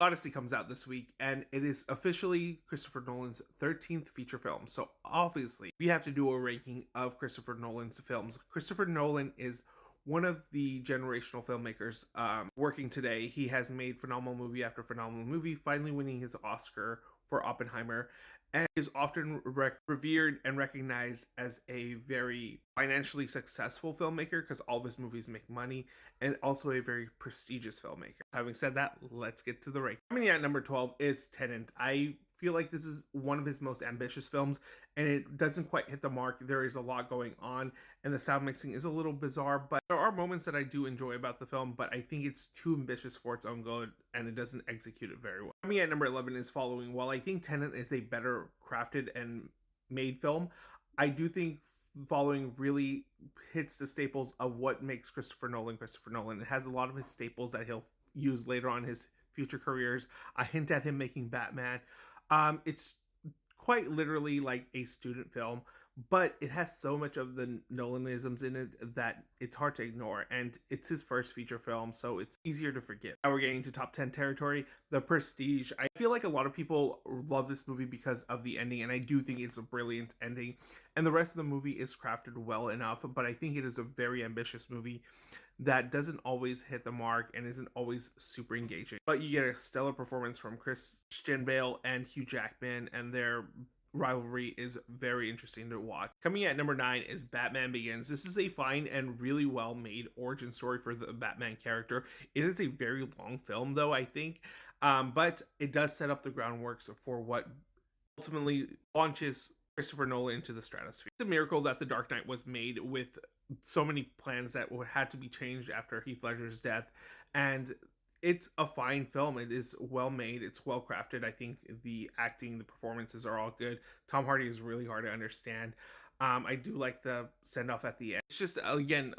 Odyssey comes out this week, and it is officially Christopher Nolan's 13th feature film. So obviously, we have to do a ranking of Christopher Nolan's films. Christopher Nolan is one of the generational filmmakers working today. He has made phenomenal movie after phenomenal movie, finally winning his Oscar for Oppenheimer, and is often revered and recognized as a very financially successful filmmaker because all of his movies make money, and also a very prestigious filmmaker. Having said that, let's get to the rank. Coming in at number 12 is Tenet. I feel like this is one of his most ambitious films, and it doesn't quite hit the mark. There is a lot going on, and the sound mixing is a little bizarre, but there are moments that I do enjoy about the film, but I think it's too ambitious for its own good, and it doesn't execute it very well. Coming at number 11 is Following. While I think Tenet is a better crafted and made film, I do think Following really hits the staples of what makes Christopher Nolan Christopher Nolan. It has a lot of his staples that he'll use later on in his future careers. I hint at him making Batman. It's quite literally like a student film, but it has so much of the Nolanisms in it that it's hard to ignore. And it's his first feature film, so it's easier to forgive. Now we're getting to top 10 territory. The Prestige. I feel like a lot of people love this movie because of the ending, and I do think it's a brilliant ending. And the rest of the movie is crafted well enough, but I think it is a very ambitious movie that doesn't always hit the mark and isn't always super engaging. But you get a stellar performance from Christian Bale and Hugh Jackman, and their rivalry is very interesting to watch. Coming at number 9 is Batman Begins. This is a fine and really well made origin story for the Batman character. It is a very long film, though, I think, but it does set up the groundworks for what ultimately launches Christopher Nolan into the stratosphere. It's a miracle that The Dark Knight was made with so many plans that had to be changed after Heath Ledger's death, and it's a fine film. It is well made. It's well crafted. I think the acting, the performances are all good. Tom Hardy is really hard to understand. I do like the send off at the end. It's just, again,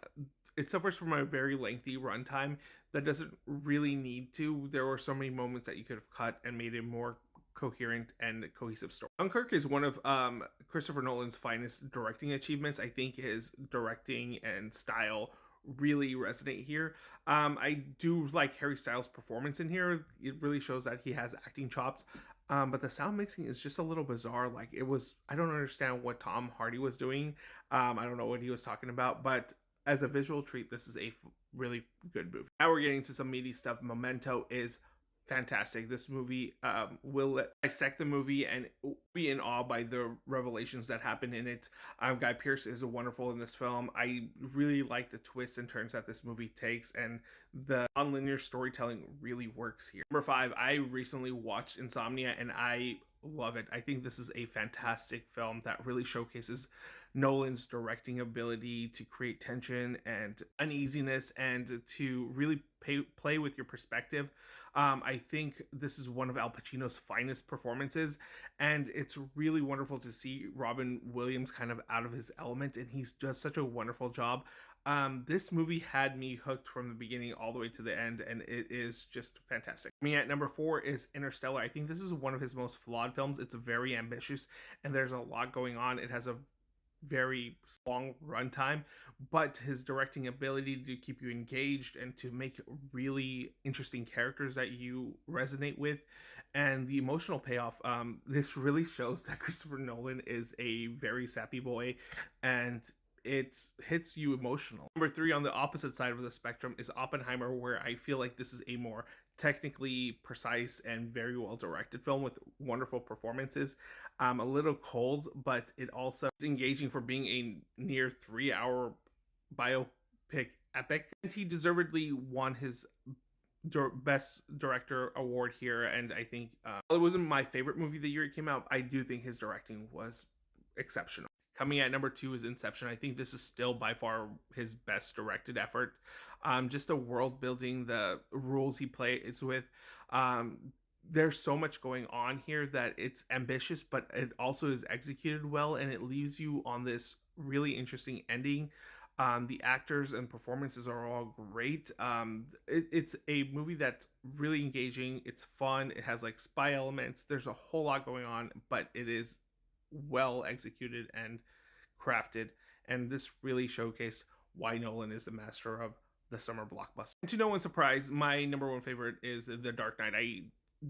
it suffers from a very lengthy runtime that doesn't really need to. There were so many moments that you could have cut and made it more coherent and cohesive story. Dunkirk is one of Christopher Nolan's finest directing achievements. I think his directing and style really resonate here. I do like Harry Styles' performance in here. It really shows that he has acting chops. But the sound mixing is just a little bizarre. Like, it was, I don't understand what Tom Hardy was doing. I don't know what he was talking about, but as a visual treat, this is a really good movie. Now we're getting to some meaty stuff. Memento is fantastic. This movie will dissect the movie and be in awe by the revelations that happen in it. Guy Pearce is wonderful in this film. I really like the twists and turns that this movie takes, and the non-linear storytelling really works here. Number 5, I recently watched Insomnia, and I love it. I think this is a fantastic film that really showcases Nolan's directing ability to create tension and uneasiness and to really play with your perspective. I think this is one of Al Pacino's finest performances, and it's really wonderful to see Robin Williams kind of out of his element, and he's does such a wonderful job. This movie had me hooked from the beginning all the way to the end, and it is just fantastic. Me at number 4 is Interstellar. I think this is one of his most flawed films. It's very ambitious, and there's a lot going on. It has a very long runtime, but his directing ability to keep you engaged and to make really interesting characters that you resonate with, and the emotional payoff, this really shows that Christopher Nolan is a very sappy boy, and it hits you emotional. Number 3 on the opposite side of the spectrum is Oppenheimer, where I feel like this is a more technically precise and very well directed film with wonderful performances. A little cold, but it also is engaging for being a near 3-hour biopic epic. And he deservedly won his best director award here, and I think it wasn't my favorite movie the year it came out. I do think his directing was exceptional. Coming at number 2 is Inception. I think this is still by far his best directed effort. Just the world building, the rules he plays with. There's so much going on here that it's ambitious, but it also is executed well, and it leaves you on this really interesting ending. The actors and performances are all great. It's a movie that's really engaging. It's fun. It has like spy elements. There's a whole lot going on, but it is well executed and crafted, and this really showcased why Nolan is the master of the summer blockbuster. And to no one's surprise, my number 1 favorite is The Dark Knight. I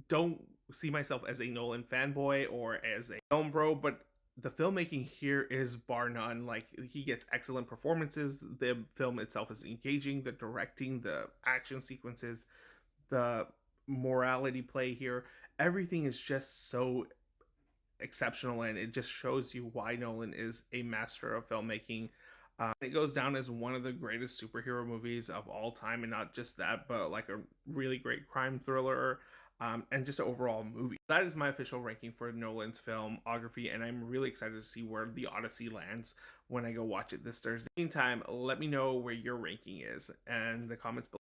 don't see myself as a Nolan fanboy or as a film bro, but the filmmaking here is bar none. Like, he gets excellent performances. The film itself is engaging. The directing, the action sequences, the morality play here, everything is just so exceptional, and it just shows you why Nolan is a master of filmmaking. It goes down as one of the greatest superhero movies of all time, and not just that, but like a really great crime thriller, and just an overall movie. That is my official ranking for Nolan's filmography, and I'm really excited to see where the Odyssey lands when I go watch it this Thursday. Meantime, let me know where your ranking is and the comments below.